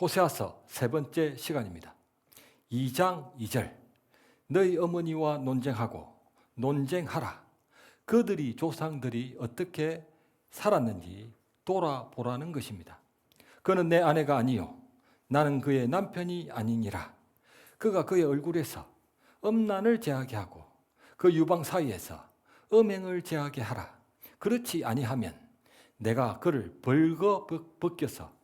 호세아서 세 번째 시간입니다. 2장 2절 너희 어머니와 논쟁하고 논쟁하라. 그들이 조상들이 어떻게 살았는지 돌아보라는 것입니다. 그는 내 아내가 아니요 나는 그의 남편이 아니니라. 그가 그의 얼굴에서 음란을 제하게 하고 그 유방 사이에서 음행을 제하게 하라. 그렇지 아니하면 내가 그를 벌거 벗겨서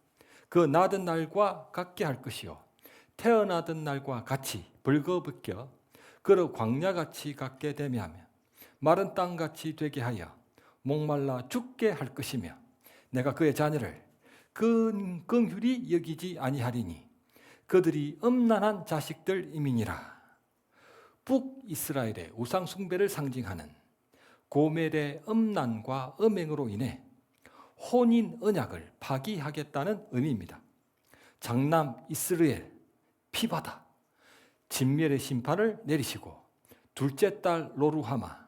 그 나던 날과 같게 할 것이요 태어나던 날과 같이 벌거벗겨 그를 광야같이 같게 되며 하며 마른 땅같이 되게 하여 목말라 죽게 할 것이며 내가 그의 자녀를 긍휼히 여기지 아니하리니 그들이 음란한 자식들임이니라. 북이스라엘의 우상 숭배를 상징하는 고멜의 음란과 음행으로 인해 혼인 언약을 파기하겠다는 의미입니다. 장남 이스라엘 피바다 진멸의 심판을 내리시고 둘째 딸 로루하마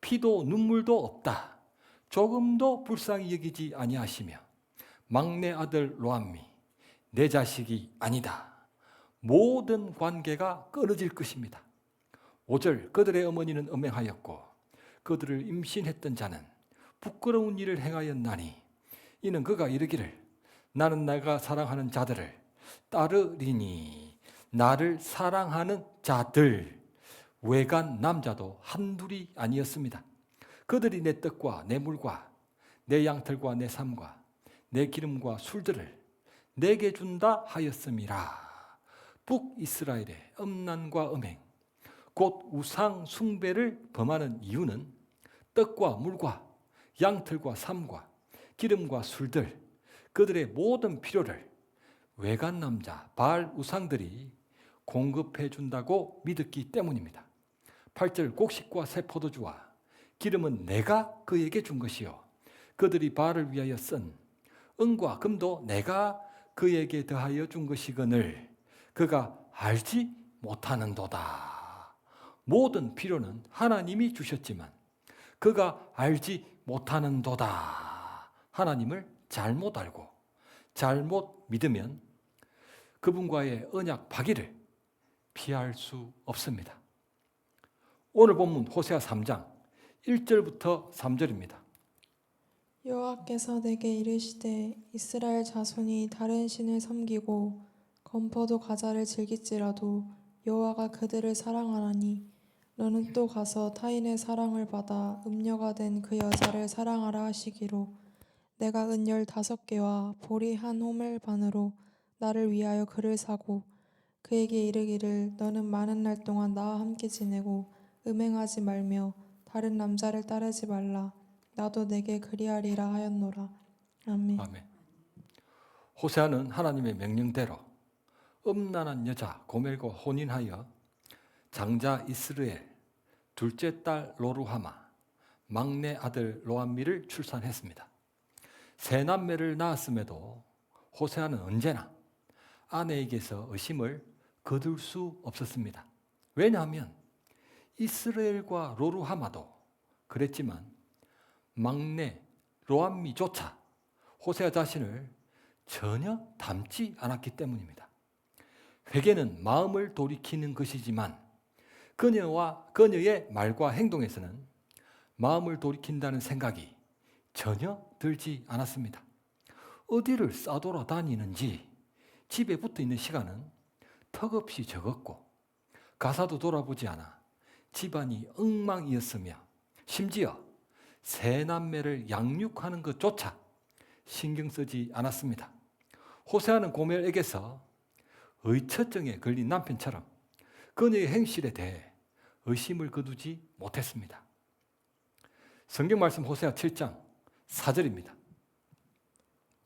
피도 눈물도 없다 조금도 불쌍히 여기지 아니하시며 막내 아들 로암미 내 자식이 아니다 모든 관계가 끊어질 것입니다. 5절 그들의 어머니는 음행하였고 그들을 임신했던 자는 부끄러운 일을 행하였나니 이는 그가 이르기를 나는 내가 사랑하는 자들을 따르리니 나를 사랑하는 자들 외간 남자도 한둘이 아니었습니다. 그들이 내 떡과 내 물과 내 양털과 내 삶과 내 기름과 술들을 내게 준다 하였음이라. 북이스라엘의 음란과 음행 곧 우상 숭배를 범하는 이유는 떡과 물과 양털과 삶과 기름과 술들 그들의 모든 필요를 외간 남자 바알 우상들이 공급해 준다고 믿었기 때문입니다. 8절 곡식과 새 포도주와 기름은 내가 그에게 준 것이요 그들이 바알을 위하여 쓴 은과 금도 내가 그에게 더하여 준 것이거늘 그가 알지 못하는도다. 모든 필요는 하나님이 주셨지만 그가 알지 못하는도다. 하나님을 잘못 알고 잘못 믿으면 그분과의 언약 파기를 피할 수 없습니다. 오늘 본문 호세아 3장 1절부터 3절입니다. 여호와께서 내게 이르시되 이스라엘 자손이 다른 신을 섬기고 건포도 과자를 즐길지라도 여호와가 그들을 사랑하나니 너는 또 가서 타인의 사랑을 받아 음녀가 된 그 여자를 사랑하라 하시기로 내가 은 15개와 보리 한 호멜 반으로 나를 위하여 그를 사고 그에게 이르기를 너는 많은 날 동안 나와 함께 지내고 음행하지 말며 다른 남자를 따르지 말라. 나도 내게 그리하리라 하였노라. 아멘. 아멘. 호세아는 하나님의 명령대로 음란한 여자 고멜과 혼인하여 장자 이스라엘, 둘째 딸 로루하마, 막내 아들 로암미를 출산했습니다. 세 남매를 낳았음에도 호세아는 언제나 아내에게서 의심을 거둘 수 없었습니다. 왜냐하면 이스라엘과 로루하마도 그랬지만 막내 로암미조차 호세아 자신을 전혀 닮지 않았기 때문입니다. 회개는 마음을 돌이키는 것이지만 그녀의 말과 행동에서는 마음을 돌이킨다는 생각이 전혀 들지 않았습니다. 어디를 싸돌아다니는지 집에 붙어 있는 시간은 턱없이 적었고 가사도 돌아보지 않아 집안이 엉망이었으며 심지어 세 남매를 양육하는 것조차 신경 쓰지 않았습니다. 호세아는 고멜에게서 의처증에 걸린 남편처럼 그녀의 행실에 대해 의심을 거두지 못했습니다. 성경 말씀 호세아 7장 4절입니다.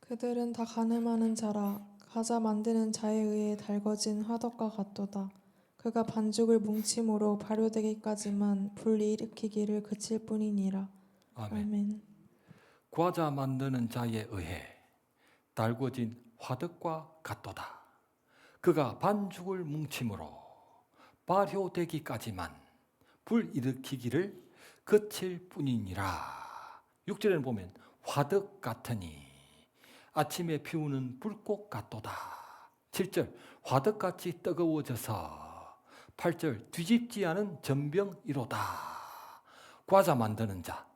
그들은 다 가늠하는 자라 과자 만드는 자에 의해 달궈진 화덕과 같도다. 그가 반죽을 뭉침으로 발효되기까지만 불일으키기를 그칠 뿐이니라. 아멘. 아멘. 과자 만드는 자에 의해 달궈진 화덕과 같도다. 그가 반죽을 뭉침으로 발효되기까지만 불일으키기를 그칠 뿐이니라. 6절에는 보면 화덕 같으니 아침에 피우는 불꽃 같도다. 7절 화덕같이 뜨거워져서 8절 뒤집지 않은 전병이로다. 과자 만드는 자,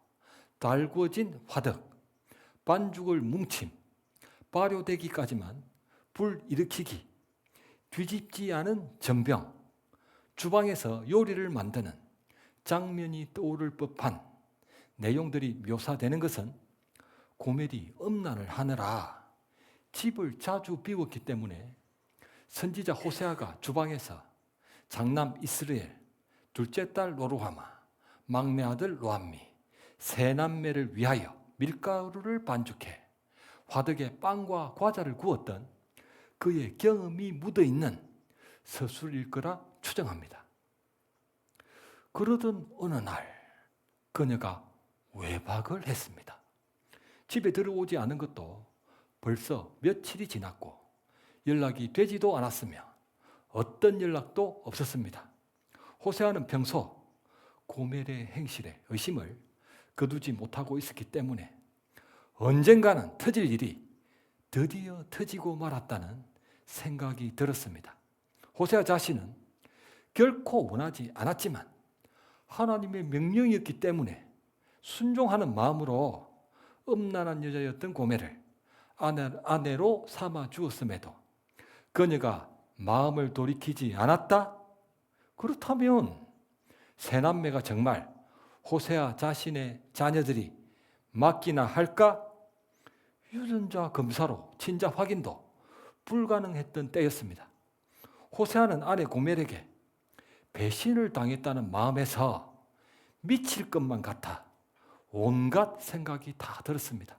달구어진 화덕, 반죽을 뭉침, 발효되기까지만 불 일으키기, 뒤집지 않은 전병, 주방에서 요리를 만드는 장면이 떠오를 법한 내용들이 묘사되는 것은 고멜이 음란을 하느라 집을 자주 비웠기 때문에 선지자 호세아가 주방에서 장남 이스라엘, 둘째 딸 로루하마, 막내 아들 로암미, 세 남매를 위하여 밀가루를 반죽해 화덕에 빵과 과자를 구웠던 그의 경험이 묻어있는 서술일 거라 추정합니다. 그러던 어느 날 그녀가 외박을 했습니다. 집에 들어오지 않은 것도 벌써 며칠이 지났고 연락이 되지도 않았으며 어떤 연락도 없었습니다. 호세아는 평소 고멜의 행실에 의심을 거두지 못하고 있었기 때문에 언젠가는 터질 일이 드디어 터지고 말았다는 생각이 들었습니다. 호세아 자신은 결코 원하지 않았지만 하나님의 명령이었기 때문에 순종하는 마음으로 음란한 여자였던 고멜을 아내로 삼아 주었음에도 그녀가 마음을 돌이키지 않았다? 그렇다면 세 남매가 정말 호세아 자신의 자녀들이 맞기나 할까? 유전자 검사로 친자 확인도 불가능했던 때였습니다. 호세아는 아내 고멜에게 배신을 당했다는 마음에서 미칠 것만 같아 온갖 생각이 다 들었습니다.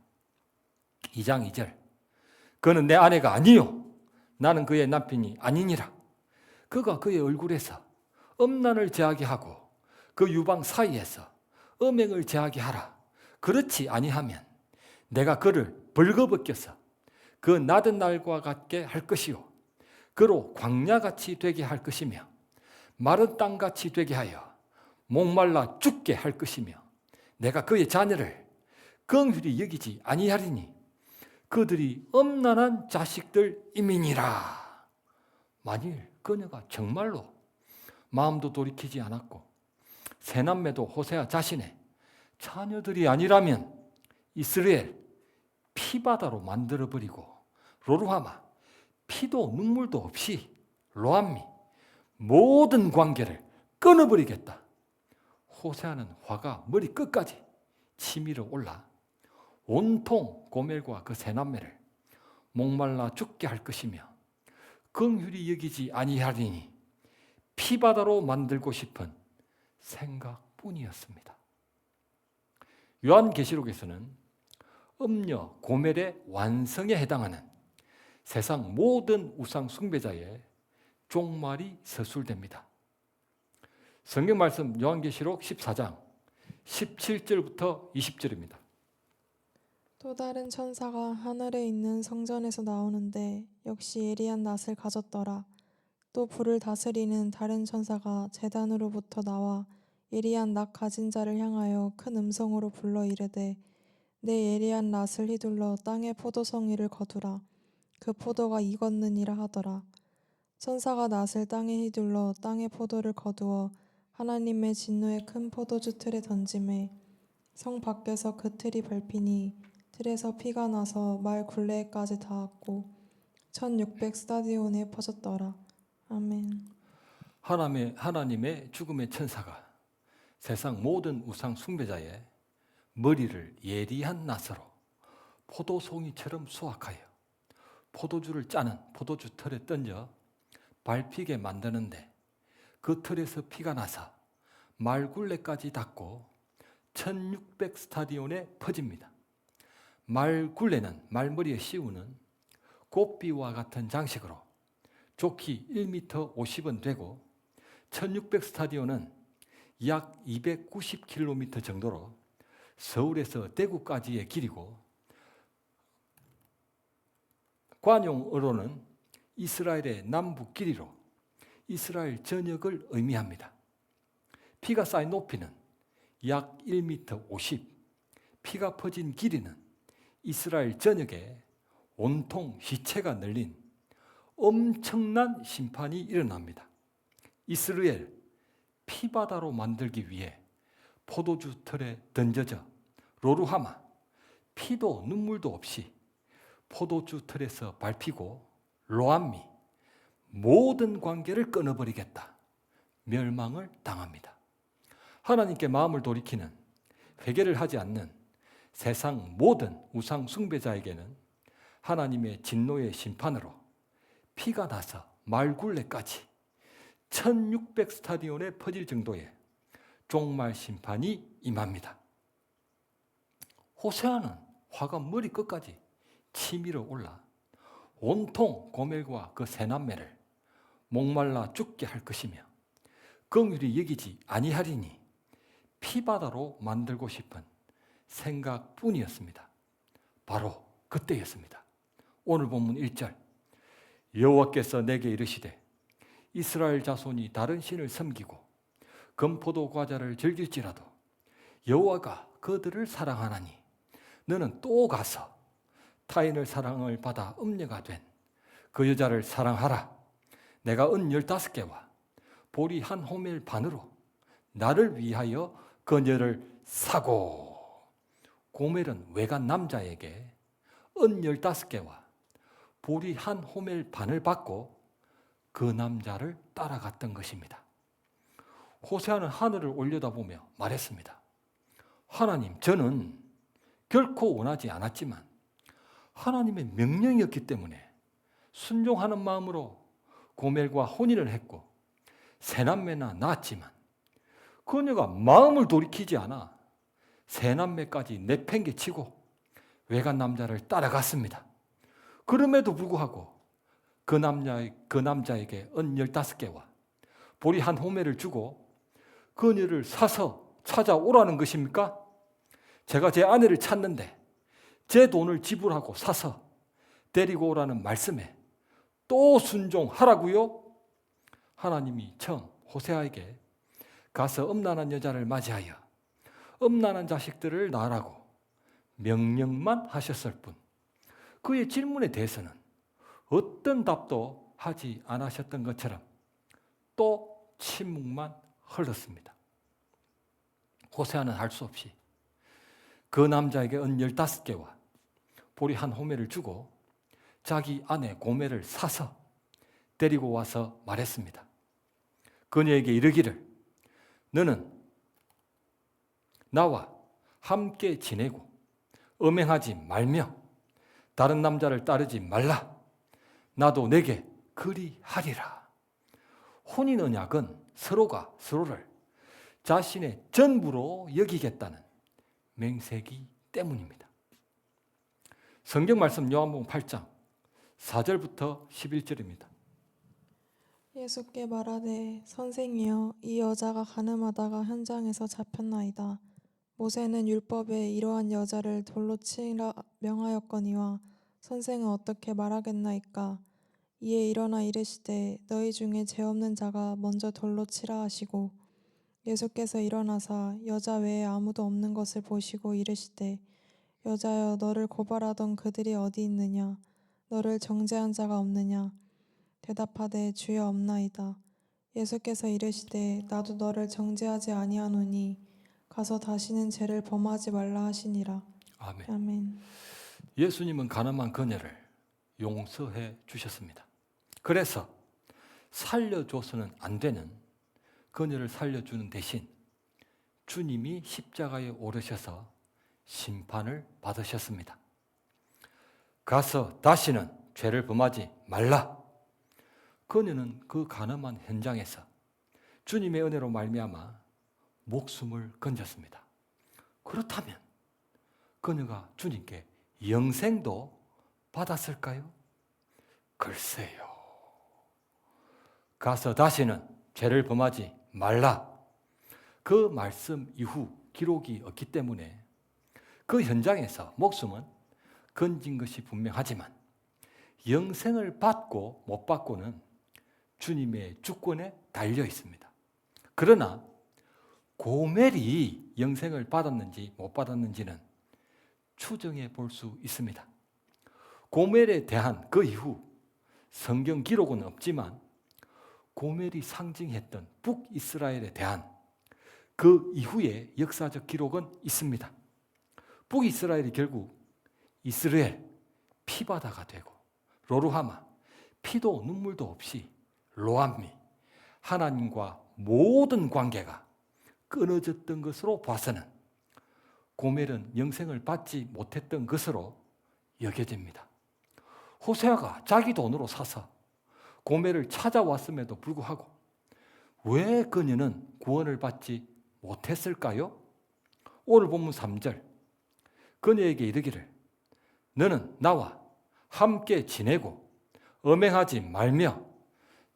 2장 2절 그는 내 아내가 아니요 나는 그의 남편이 아니니라. 그가 그의 얼굴에서 음란을 제하게 하고 그 유방 사이에서 음행을 제하게 하라. 그렇지 아니하면 내가 그를 벌거벗겨서 그 낮은 날과 같게 할 것이요 그로 광야같이 되게 할 것이며 마른 땅같이 되게 하여 목말라 죽게 할 것이며 내가 그의 자녀를 긍휼히 여기지 아니하리니 그들이 음란한 자식들임이니라. 만일 그녀가 정말로 마음도 돌이키지 않았고 세 남매도 호세아 자신의 자녀들이 아니라면 이스라엘 피바다로 만들어버리고 로루하마 피도 눈물도 없이 로암미 모든 관계를 끊어버리겠다. 호세아는 화가 머리 끝까지 치밀어 올라 온통 고멜과 그 세 남매를 목말라 죽게 할 것이며 긍휼히 여기지 아니하리니 피바다로 만들고 싶은 생각뿐이었습니다. 요한계시록에서는 음녀 고멜의 완성에 해당하는 세상 모든 우상 숭배자의 종말이 서술됩니다. 성경 말씀 요한계시록 14장 17절부터 20절입니다. 또 다른 천사가 하늘에 있는 성전에서 나오는데 역시 예리한 낫을 가졌더라. 또 불을 다스리는 다른 천사가 제단으로부터 나와 예리한 낫 가진 자를 향하여 큰 음성으로 불러 이르되 내 예리한 낫을 휘둘러 땅의 포도송이를 거두라. 그 포도가 익었느니라 하더라. 천사가 낫을 땅에 휘둘러 땅의 포도를 거두어 하나님의 진노의 큰 포도주 틀에 던지매 성 밖에서 그 틀이 밟히니 틀에서 피가 나서 말 굴레까지 닿았고 1600 스타디온에 퍼졌더라. 아멘. 하나님의 죽음의 천사가 세상 모든 우상 숭배자의 머리를 예리한 낫으로 포도송이처럼 수확하여 포도주를 짜는 포도주 틀에 던져 밟히게 만드는데 그 틀에서 피가 나서 말굴레까지 닿고 1600 스타디온에 퍼집니다. 말굴레는 말머리에 씌우는 꽃비와 같은 장식으로 좋기 1m 50은 되고 1600 스타디온은 약 290km 정도로 서울에서 대구까지의 길이고 관용어로는 이스라엘의 남북 길이로 이스라엘 전역을 의미합니다. 피가 쌓인 높이는 약 1m 50, 피가 퍼진 길이는 이스라엘 전역에 온통 시체가 널린 엄청난 심판이 일어납니다. 이스라엘 피바다로 만들기 위해 포도주 틀에 던져져 로루하마 피도 눈물도 없이 포도주 틀에서 밟히고 로암미 모든 관계를 끊어버리겠다. 멸망을 당합니다. 하나님께 마음을 돌이키는 회개를 하지 않는 세상 모든 우상 숭배자에게는 하나님의 진노의 심판으로 피가 나서 말굴레까지 1600 스타디온에 퍼질 정도의 종말 심판이 임합니다. 호세아는 화가 머리 끝까지 치밀어 올라 온통 고멜과 그 세 남매를 목말라 죽게 할 것이며 긍휼히 여기지 아니하리니 피바다로 만들고 싶은 생각뿐이었습니다. 바로 그때였습니다. 오늘 본문 1절 여호와께서 내게 이르시되 이스라엘 자손이 다른 신을 섬기고 금포도 과자를 즐길지라도 여호와가 그들을 사랑하나니 너는 또 가서 타인의 사랑을 받아 음녀가 된 그 여자를 사랑하라. 내가 은 15개와 보리 한 호멜 반으로 나를 위하여 그녀를 사고. 고멜은 외간 남자에게 은 15개와 보리 한 호멜 반을 받고 그 남자를 따라갔던 것입니다. 호세아는 하늘을 올려다보며 말했습니다. 하나님, 저는 결코 원하지 않았지만 하나님의 명령이었기 때문에 순종하는 마음으로 고멜과 혼인을 했고 세 남매나 낳았지만 그녀가 마음을 돌이키지 않아 세 남매까지 내팽개치고 외간 남자를 따라갔습니다. 그럼에도 불구하고 그 남자에게 은 15개와 보리 한 호멜을 주고 그녀를 사서 찾아오라는 것입니까? 제가 제 아내를 찾는데 제 돈을 지불하고 사서 데리고 오라는 말씀에 또 순종하라고요? 하나님이 처음 호세아에게 가서 음란한 여자를 맞이하여 음란한 자식들을 낳으라고 명령만 하셨을 뿐 그의 질문에 대해서는 어떤 답도 하지 않으셨던 것처럼 또 침묵만 흘렀습니다. 호세아는 할 수 없이 그 남자에게 은 15개와 보리 한 호멜을 주고 자기 아내 고멜을 사서 데리고 와서 말했습니다. 그녀에게 이르기를 너는 나와 함께 지내고 음행하지 말며 다른 남자를 따르지 말라. 나도 내게 그리하리라. 혼인 언약은 서로가 서로를 자신의 전부로 여기겠다는 맹세기 때문입니다. 성경 말씀 요한복음 8장 4절부터 11절입니다. 예수께 말하되 선생이여 이 여자가 간음하다가 현장에서 잡혔나이다. 모세는 율법에 이러한 여자를 돌로 치라 명하였거니와 선생은 어떻게 말하겠나이까. 이에 일어나 이르시되 너희 중에 죄 없는 자가 먼저 돌로 치라 하시고 예수께서 일어나사 여자 외에 아무도 없는 것을 보시고 이르시되 여자여 너를 고발하던 그들이 어디 있느냐 너를 정죄한 자가 없느냐 대답하되 주여 없나이다. 예수께서 이르시되 나도 너를 정죄하지 아니하노니 가서 다시는 죄를 범하지 말라 하시니라. 아멘. 아멘. 예수님은 간음한 그녀를 용서해 주셨습니다. 그래서 살려줘서는 안 되는 그녀를 살려주는 대신 주님이 십자가에 오르셔서 심판을 받으셨습니다. 가서 다시는 죄를 범하지 말라. 그녀는 그 간음한 현장에서 주님의 은혜로 말미암아 목숨을 건졌습니다. 그렇다면 그녀가 주님께 영생도 받았을까요? 글쎄요. 가서 다시는 죄를 범하지 말라. 그 말씀 이후 기록이 없기 때문에 그 현장에서 목숨은 건진 것이 분명하지만 영생을 받고 못 받고는 주님의 주권에 달려 있습니다. 그러나 고멜이 영생을 받았는지 못 받았는지는 추정해 볼 수 있습니다. 고멜에 대한 그 이후 성경 기록은 없지만 고멜이 상징했던 북이스라엘에 대한 그 이후의 역사적 기록은 있습니다. 북이스라엘이 결국 이스라엘, 피바다가 되고 로루하마, 피도 눈물도 없이 로암미, 하나님과 모든 관계가 끊어졌던 것으로 봐서는 고멜은 영생을 받지 못했던 것으로 여겨집니다. 호세아가 자기 돈으로 사서 고멜을 찾아왔음에도 불구하고 왜 그녀는 구원을 받지 못했을까요? 오늘 본문 3절, 그녀에게 이르기를 너는 나와 함께 지내고 음행하지 말며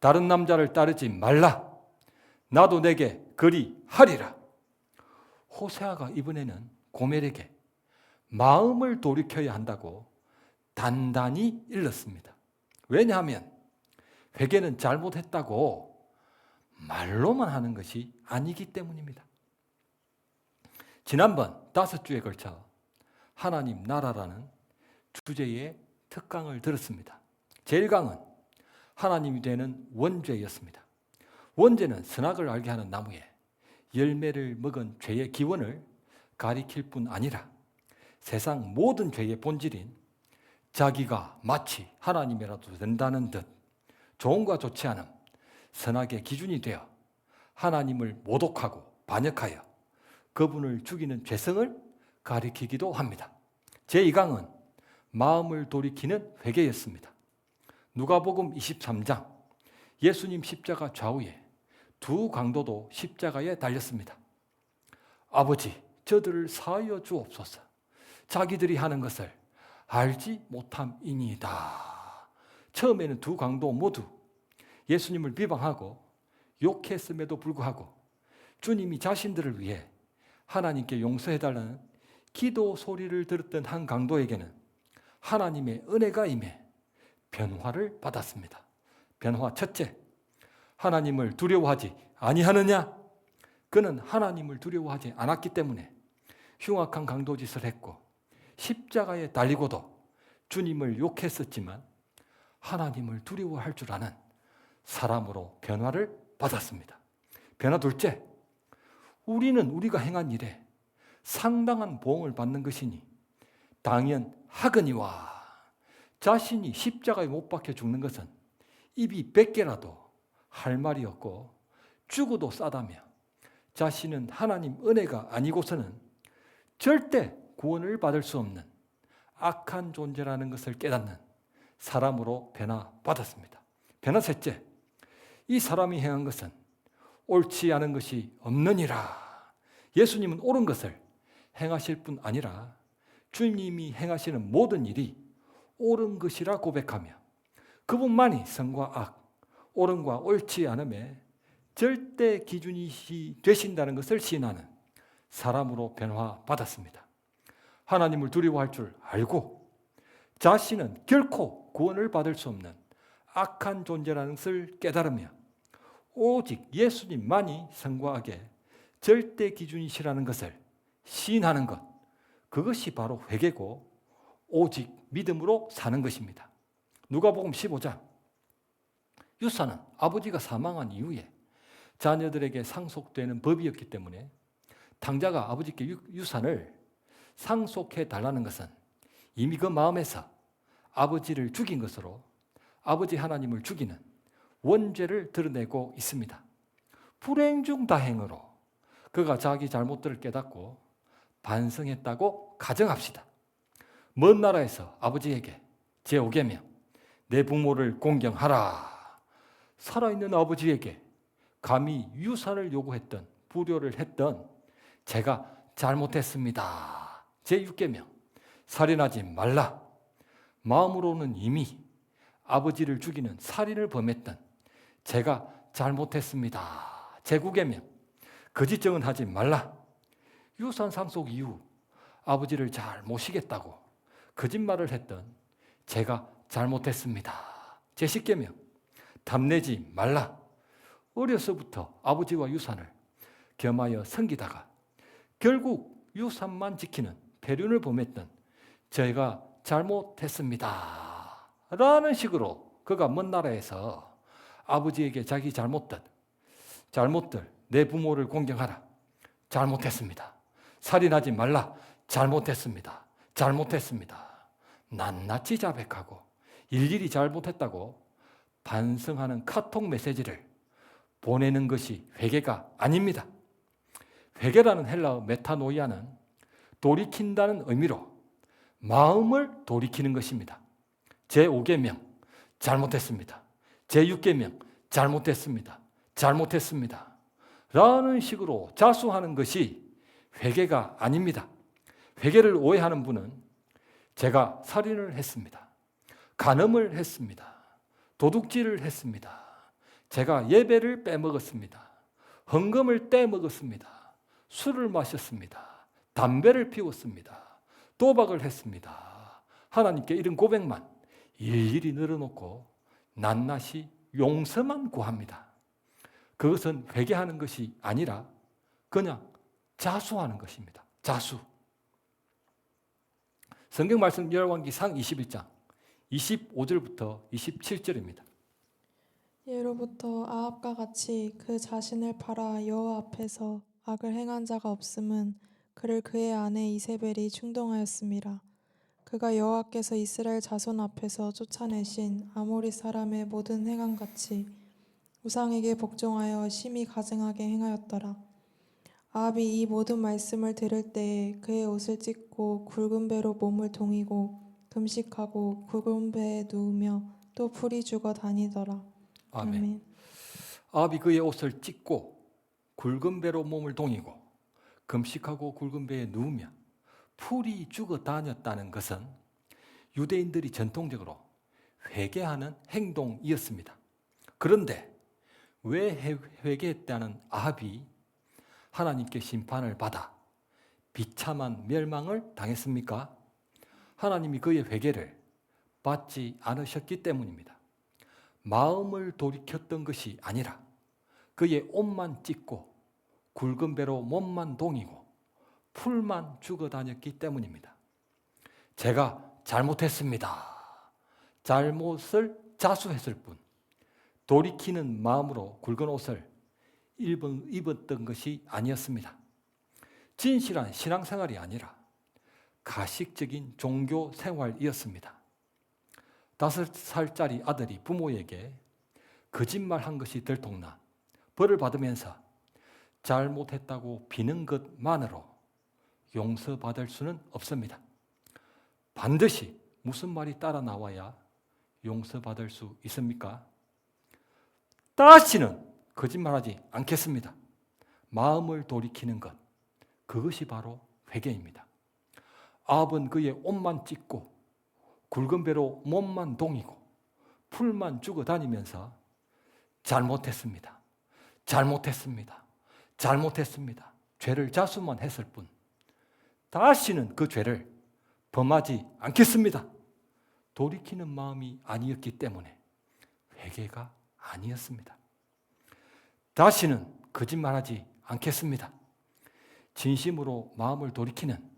다른 남자를 따르지 말라. 나도 내게 그리하리라. 호세아가 이번에는 고멜에게 마음을 돌이켜야 한다고 단단히 일렀습니다. 왜냐하면 회개는 잘못했다고 말로만 하는 것이 아니기 때문입니다. 지난번 5주에 걸쳐 하나님 나라라는 주제의 특강을 들었습니다. 제1강은 하나님이 되는 원죄였습니다. 원죄는 선악을 알게 하는 나무에 열매를 먹은 죄의 기원을 가리킬 뿐 아니라 세상 모든 죄의 본질인 자기가 마치 하나님이라도 된다는 듯 좋음과 좋지 않음, 선악의 기준이 되어 하나님을 모독하고 반역하여 그분을 죽이는 죄성을 가리키기도 합니다. 제2강은 마음을 돌이키는 회개였습니다. 누가복음 23장, 예수님 십자가 좌우에 두 강도도 십자가에 달렸습니다. 아버지, 저들을 사하여 주옵소서. 자기들이 하는 것을 알지 못함이니이다. 처음에는 두 강도 모두 예수님을 비방하고 욕했음에도 불구하고 주님이 자신들을 위해 하나님께 용서해달라는 기도 소리를 들었던 한 강도에게는 하나님의 은혜가 임해 변화를 받았습니다. 변화 첫째, 하나님을 두려워하지 아니하느냐? 그는 하나님을 두려워하지 않았기 때문에 흉악한 강도짓을 했고 십자가에 달리고도 주님을 욕했었지만 하나님을 두려워할 줄 아는 사람으로 변화를 받았습니다. 변화 둘째, 우리는 우리가 행한 일에 상당한 보응을 받는 것이니 당연하거니와. 자신이 십자가에 못 박혀 죽는 것은 입이 100개라도 할 말이 없고 죽어도 싸다며 자신은 하나님 은혜가 아니고서는 절대 구원을 받을 수 없는 악한 존재라는 것을 깨닫는 사람으로 변화받았습니다. 변화 셋째, 이 사람이 행한 것은 옳지 않은 것이 없느니라. 예수님은 옳은 것을 행하실 뿐 아니라 주님이 행하시는 모든 일이 옳은 것이라 고백하며 그분만이 선과 악, 옳음과 옳지 않음의 절대 기준이 되신다는 것을 시인하는 사람으로 변화받았습니다. 하나님을 두려워할 줄 알고 자신은 결코 구원을 받을 수 없는 악한 존재라는 것을 깨달으며 오직 예수님만이 선과 악의 절대 기준이시라는 것을 시인하는 것, 그것이 바로 회개고 오직 믿음으로 사는 것입니다. 누가복음 15장, 유산은 아버지가 사망한 이후에 자녀들에게 상속되는 법이었기 때문에 당자가 아버지께 유산을 상속해 달라는 것은 이미 그 마음에서 아버지를 죽인 것으로 아버지 하나님을 죽이는 원죄를 드러내고 있습니다. 불행 중 다행으로 그가 자기 잘못들을 깨닫고 반성했다고 가정합시다. 먼 나라에서 아버지에게 제5계명 내 부모를 공경하라. 살아있는 아버지에게 감히 유산을 요구했던, 불효를 했던 제가 잘못했습니다. 제6계명 살인하지 말라. 마음으로는 이미 아버지를 죽이는 살인을 범했던 제가 잘못했습니다. 제9계명 거짓 증언하지 말라. 유산 상속 이후 아버지를 잘 모시겠다고 거짓말을 했던 제가 잘못했습니다. 제10계명 탐내지 말라. 어려서부터 아버지와 유산을 겸하여 섬기다가 결국 유산만 지키는 패륜을 범했던 제가 잘못했습니다. 라는 식으로 그가 먼 나라에서 아버지에게 자기 잘못들, 내 부모를 공경하라. 잘못했습니다. 살인하지 말라. 잘못했습니다. 낱낱이 자백하고 일일이 잘못했다고 반성하는 카톡 메시지를 보내는 것이 회개가 아닙니다. 회개라는 헬라어 메타노이아는 돌이킨다는 의미로 마음을 돌이키는 것입니다. 제5계명 잘못했습니다. 제6계명 잘못했습니다. 라는 식으로 자수하는 것이 회개가 아닙니다. 회개를 오해하는 분은 제가 살인을 했습니다. 간음을 했습니다. 도둑질을 했습니다. 제가 예배를 빼먹었습니다. 헌금을 떼먹었습니다. 술을 마셨습니다. 담배를 피웠습니다. 도박을 했습니다. 하나님께 이런 고백만 일일이 늘어놓고 낱낱이 용서만 구합니다. 그것은 회개하는 것이 아니라 그냥 자수하는 것입니다. 자수. 성경 말씀 열왕기상 21장 25절부터 27절입니다. 예로부터 아합과 같이 그 자신을 팔아 여호와 앞에서 악을 행한 자가 없음은 그를 그의 아내 이세벨이 충동하였음이라. 그가 여호와께서 이스라엘 자손 앞에서 쫓아내신 아모리 사람의 모든 행함같이 우상에게 복종하여 심히 가증하게 행하였더라. 아합이 이 모든 말씀을 들을 때에 그의 옷을 찢고 굵은 배로 몸을 동이고 금식하고 굵은 배에 누우며 또 풀이 죽어 다니더라. 아멘. 아합이 그의 옷을 찢고 굵은 배로 몸을 동이고 금식하고 굵은 배에 누우며 풀이 죽어 다녔다는 것은 유대인들이 전통적으로 회개하는 행동이었습니다. 그런데 왜 회개했다는 아합이 하나님께 심판을 받아 비참한 멸망을 당했습니까? 하나님이 그의 회개를 받지 않으셨기 때문입니다. 마음을 돌이켰던 것이 아니라 그의 옷만 찢고 굵은 배로 몸만 동이고 풀만 죽어 다녔기 때문입니다. 제가 잘못했습니다. 잘못을 자수했을 뿐 돌이키는 마음으로 굵은 옷을 입었던 것이 아니었습니다. 진실한 신앙생활이 아니라 가식적인 종교 생활이었습니다. 5살짜리 아들이 부모에게 거짓말한 것이 들통나 벌을 받으면서 잘못했다고 비는 것만으로 용서받을 수는 없습니다. 반드시 무슨 말이 따라 나와야 용서받을 수 있습니까? 다시는 거짓말하지 않겠습니다. 마음을 돌이키는 것, 그것이 바로 회개입니다. 아합은 그의 옷만 찢고 굵은 배로 몸만 동이고 풀만 죽어 다니면서 잘못했습니다. 죄를 자수만 했을 뿐 다시는 그 죄를 범하지 않겠습니다. 돌이키는 마음이 아니었기 때문에 회개가 아니었습니다. 다시는 거짓말하지 않겠습니다. 진심으로 마음을 돌이키는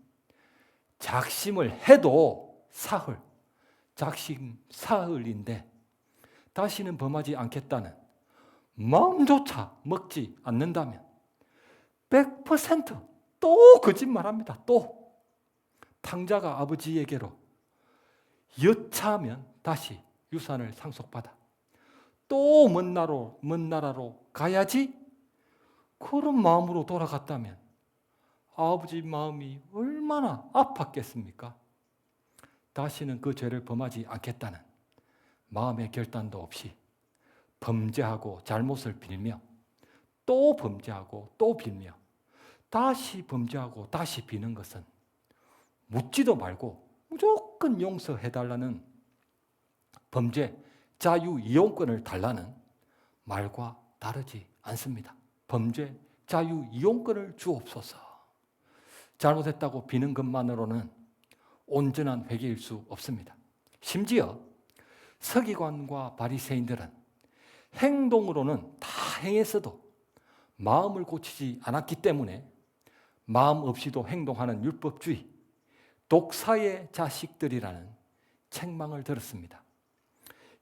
작심을 해도 사흘인데 다시는 범하지 않겠다는 마음조차 먹지 않는다면 100% 거짓말합니다. 또 탕자가 아버지에게로 여차하면 다시 유산을 상속받아 또 먼 나라로 가야지 그런 마음으로 돌아갔다면 아버지 마음이 얼마나 아팠겠습니까? 다시는 그 죄를 범하지 않겠다는 마음의 결단도 없이 범죄하고 잘못을 빌며 또 범죄하고 또 빌며 다시 범죄하고 다시 비는 것은 묻지도 말고 무조건 용서해달라는 범죄 자유이용권을 달라는 말과 다르지 않습니다. 범죄 자유이용권을 주옵소서. 잘못했다고 비는 것만으로는 온전한 회개일 수 없습니다. 심지어 서기관과 바리새인들은 행동으로는 다 행했어도 마음을 고치지 않았기 때문에 마음 없이도 행동하는 율법주의, 독사의 자식들이라는 책망을 들었습니다.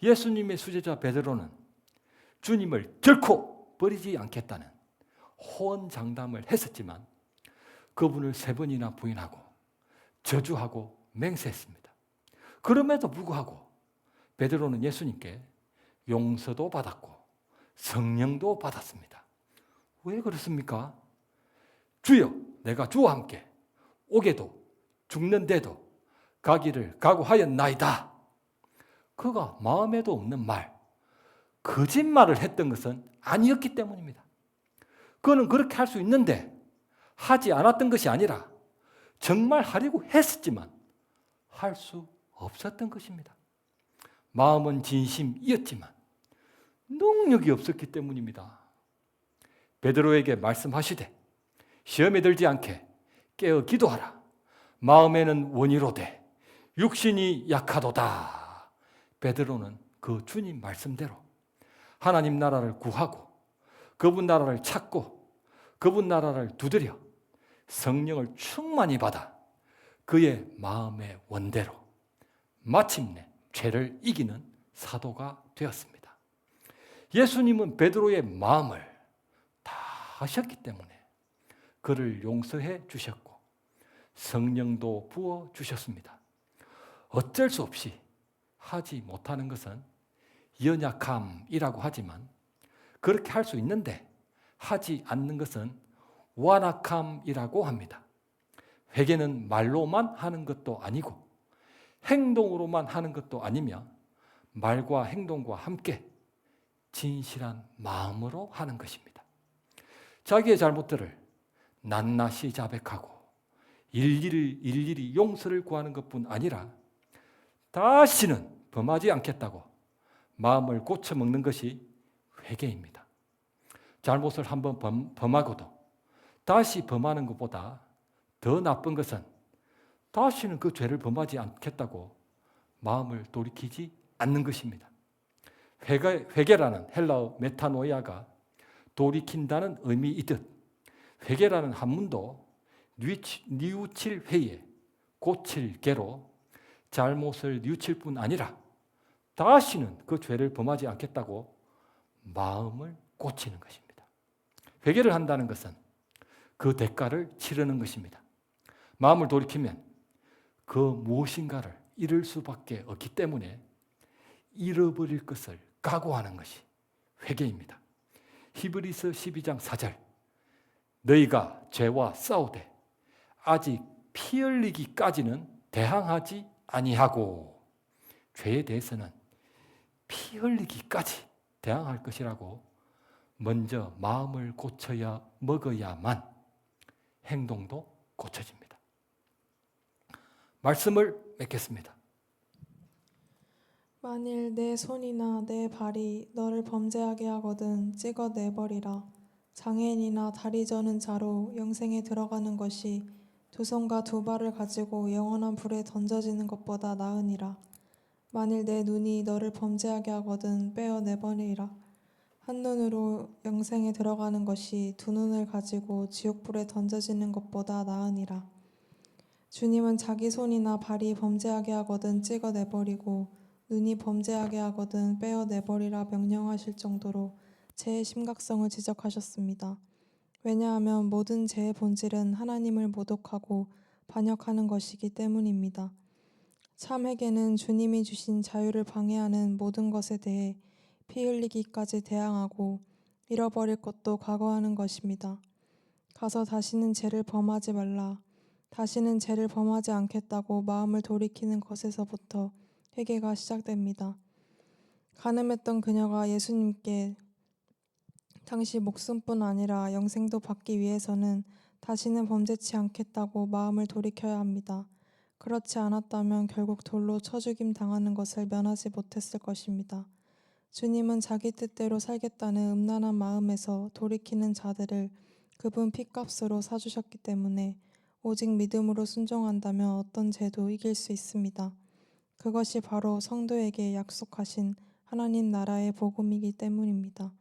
예수님의 수제자 베드로는 주님을 결코 버리지 않겠다는 호언장담을 했었지만 그분을 3번이나 부인하고 저주하고 맹세했습니다. 그럼에도 불구하고 베드로는 예수님께 용서도 받았고 성령도 받았습니다. 왜 그렇습니까? 주여, 내가 주와 함께 오게도 죽는데도 가기를 각오하였나이다. 그가 마음에도 없는 말, 거짓말을 했던 것은 아니었기 때문입니다. 그는 그렇게 할 수 있는데 하지 않았던 것이 아니라 정말 하려고 했었지만 할 수 없었던 것입니다. 마음은 진심이었지만 능력이 없었기 때문입니다. 베드로에게 말씀하시되 시험에 들지 않게 깨어 기도하라. 마음에는 원이로되 육신이 약하도다. 베드로는 그 주님 말씀대로 하나님 나라를 구하고 그분 나라를 찾고 그분 나라를 두드려 성령을 충만히 받아 그의 마음의 원대로 마침내 죄를 이기는 사도가 되었습니다. 예수님은 베드로의 마음을 다 하셨기 때문에 그를 용서해 주셨고 성령도 부어 주셨습니다. 어쩔 수 없이 하지 못하는 것은 연약함이라고 하지만 그렇게 할 수 있는데 하지 않는 것은 완악함이라고 합니다. 회개는 말로만 하는 것도 아니고 행동으로만 하는 것도 아니며 말과 행동과 함께 진실한 마음으로 하는 것입니다. 자기의 잘못들을 낱낱이 자백하고 일일이 용서를 구하는 것뿐 아니라 다시는 범하지 않겠다고 마음을 고쳐먹는 것이 회개입니다. 잘못을 한번 범하고도 다시 범하는 것보다 더 나쁜 것은 다시는 그 죄를 범하지 않겠다고 마음을 돌이키지 않는 것입니다. 회개라는 헬라어 메타노이아가 돌이킨다는 의미이듯 회개라는 한문도 뉘우칠 회에 고칠 개로 잘못을 뉘우칠 뿐 아니라 다시는 그 죄를 범하지 않겠다고 마음을 고치는 것입니다. 회개를 한다는 것은 그 대가를 치르는 것입니다. 마음을 돌이키면 그 무엇인가를 잃을 수밖에 없기 때문에 잃어버릴 것을 각오하는 것이 회개입니다. 히브리서 12장 4절 너희가 죄와 싸우되 아직 피 흘리기까지는 대항하지 아니하고 죄에 대해서는 피 흘리기까지 대항할 것이라고 먼저 마음을 고쳐야 먹어야만 행동도 고쳐집니다. 말씀을 맺겠습니다. 만일 내 손이나 내 발이 너를 범죄하게 하거든 찍어내버리라. 장애인이나 다리 저는 자로 영생에 들어가는 것이 두 손과 두 발을 가지고 영원한 불에 던져지는 것보다 나으니라. 만일 내 눈이 너를 범죄하게 하거든 빼어내버리라. 한 눈으로 영생에 들어가는 것이 두 눈을 가지고 지옥불에 던져지는 것보다 나으니라. 주님은 자기 손이나 발이 범죄하게 하거든 찍어내버리고 눈이 범죄하게 하거든 빼어내버리라 명령하실 정도로 죄의 심각성을 지적하셨습니다. 왜냐하면 모든 죄의 본질은 하나님을 모독하고 반역하는 것이기 때문입니다. 참 회개는 주님이 주신 자유를 방해하는 모든 것에 대해 피 흘리기까지 대항하고 잃어버릴 것도 각오하는 것입니다. 가서 다시는 죄를 범하지 말라. 다시는 죄를 범하지 않겠다고 마음을 돌이키는 것에서부터 회개가 시작됩니다. 간음했던 그녀가 예수님께 당시 목숨뿐 아니라 영생도 받기 위해서는 다시는 범죄치 않겠다고 마음을 돌이켜야 합니다. 그렇지 않았다면 결국 돌로 쳐 죽임 당하는 것을 면하지 못했을 것입니다. 주님은 자기 뜻대로 살겠다는 음란한 마음에서 돌이키는 자들을 그분 핏값으로 사주셨기 때문에 오직 믿음으로 순종한다면 어떤 죄도 이길 수 있습니다. 그것이 바로 성도에게 약속하신 하나님 나라의 복음이기 때문입니다.